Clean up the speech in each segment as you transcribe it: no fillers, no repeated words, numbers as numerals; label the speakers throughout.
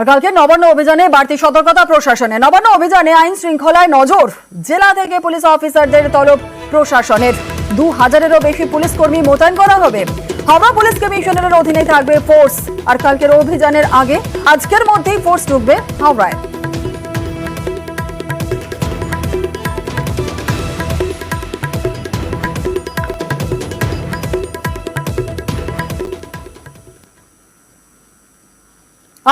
Speaker 1: কালকে নবান্ন অভিযানে বাড়তি সতর্কতা প্রশাসনে। নবান্ন অভিযানে আইন শৃঙ্খলায় নজর, জেলা থেকে পুলিশ অফিসারদের তলব প্রশাসনের। 2000-এরও বেশি পুলিশ কর্মী মোতায়েন করা হবে। হাওড়া পুলিশ কমিশনারের অধীনে থাকবে ফোর্স। আর কালকের অভিযানের আগে আজকের মধ্যেই ফোর্স ঢুকবে হাওড়ায়।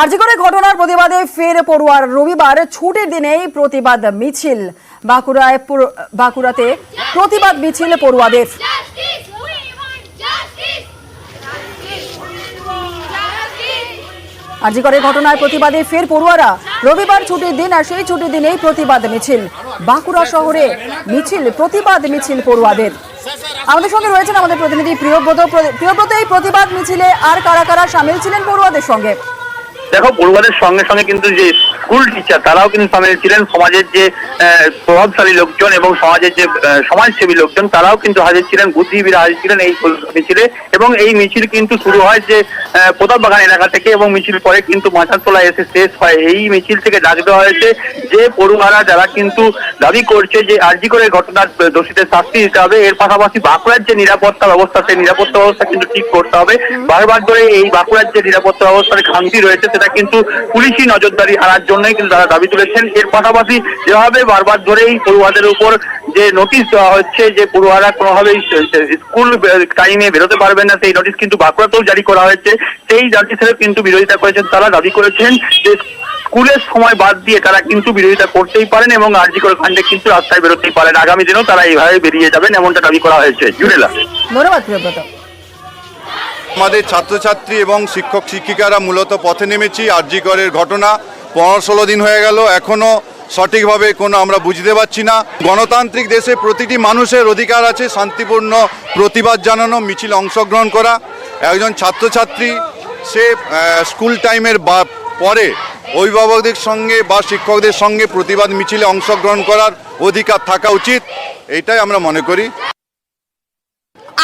Speaker 1: আরজিকরে ঘটনার প্রতিবাদে ফের পড়ুয়ার। রবিবার ছুটির দিনেই প্রতিবাদ মিছিল। বাঁকুড়াতে প্রতিবাদ মিছিল পড়ুয়াদের। আরজিকরে ঘটনার প্রতিবাদে ফের পড়ুয়ারা। রবিবার ছুটির দিন, আর সেই ছুটির দিনেই প্রতিবাদ মিছিল। বাঁকুড়া শহরে মিছিল, প্রতিবাদ মিছিল পড়ুয়াদের। আমাদের সঙ্গে রয়েছেন আমাদের প্রতিনিধি প্রিয়ব্রত। প্রিয়ব্রত, এই প্রতিবাদ মিছিলে আর কারা কারা সামিল ছিলেন পড়ুয়াদের সঙ্গে?
Speaker 2: দেখো, পড়ুয়াদের সঙ্গে সঙ্গে কিন্তু যে স্কুল টিচার তারাও কিন্তু সামিল ছিলেন, সমাজের যে প্রভাবশালী লোকজন এবং সমাজের যে সমাজসেবী লোকজন তারাও কিন্তু হাজির ছিলেন, বুদ্ধিজীবীরা হাজির ছিলেন এই মিছিলে। এবং এই মিছিল কিন্তু শুরু হয় যে প্রতাপ বাগান এলাকা থেকে এবং মিছিল পরে কিন্তু মাথারতলা এসে শেষ হয়। এই মিছিল থেকে ডাক দেওয়া হয়েছে যে পড়ুয়ারা যারা কিন্তু দাবি করছে যে আরজিকরে ঘটনার দোষীদের শাস্তি দিতে হবে, এর পাশাপাশি বাঁকুড়ার যে নিরাপত্তা ব্যবস্থা সেই নিরাপত্তা ব্যবস্থা কিন্তু ঠিক করতে হবে। বারবার ধরে এই বাঁকুড়ার যে নিরাপত্তা ব্যবস্থার খামতি রয়েছে সেটা কিন্তু পুলিশি নজরদারি আনার জন্যই কিন্তু তারা দাবি তুলেছেন। এর পাশাপাশি যেভাবে বারবার ধরেই পড়ুয়াদের উপর যে নোটিশ দেওয়া হচ্ছে যে পড়ুয়ারা কোনোভাবেই স্কুল টাইমে বেরোতে পারবেন না, সেই নোটিশ কিন্তু বাঁকুড়াতেও জারি করা হয়েছে। সেই নোটিশের কিন্তু বিরোধিতা করেছেন তারা। দাবি করেছেন যে স্কুলের সময় বাদ দিয়ে তারা কিন্তু বিরোধিতা করতেই পারেন এবং আরজিকর কাণ্ডে কিন্তু রাস্তায় বেরোতেই পারেন। আগামী দিনেও তারা এইভাবে বেরিয়ে যাবেন এমনটা দাবি করা হয়েছে। জুড়েলা,
Speaker 1: ধন্যবাদ প্রিয়ব্রত।
Speaker 3: আমাদের ছাত্রছাত্রী এবং শিক্ষক শিক্ষিকারা মূলত পথে নেমেছি। আরজিকরের ঘটনা 15-16 দিন হয়ে গেল, এখনো সঠিকভাবে কোনো আমরা বুঝতে পারছি না। গণতান্ত্রিক দেশে প্রতিটি মানুষের অধিকার আছে শান্তিপূর্ণ প্রতিবাদ জানানো, মিছিল অংশগ্রহণ করা। একজন ছাত্রছাত্রী সে স্কুল টাইমের পরে অভিভাবকদের সঙ্গে বা শিক্ষকদের সঙ্গে প্রতিবাদ মিছিলে অংশগ্রহণ করার অধিকার থাকা উচিত, এইটাই আমরা মনে করি।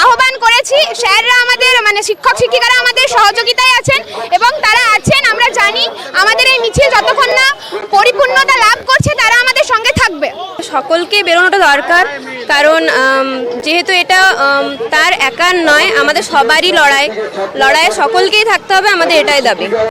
Speaker 4: আহ্বান করেছি, স্যাররা আমাদের শিক্ষক শিক্ষিকারা আমাদের সহযোগিতায় আছেন এবং তারা আছেন। আমরা জানি আমাদের এই মিছিল যতক্ষণ না পরিপূর্ণতা লাভ করছে তারা আমাদের সঙ্গে থাকবে।
Speaker 5: সকলকে বেরোনোটা দরকার, কারণ যেহেতু এটা তার একার নয়, আমাদের সবারই লড়াইয়ে সকলকেই থাকতে হবে, আমাদের এটাই দাবি।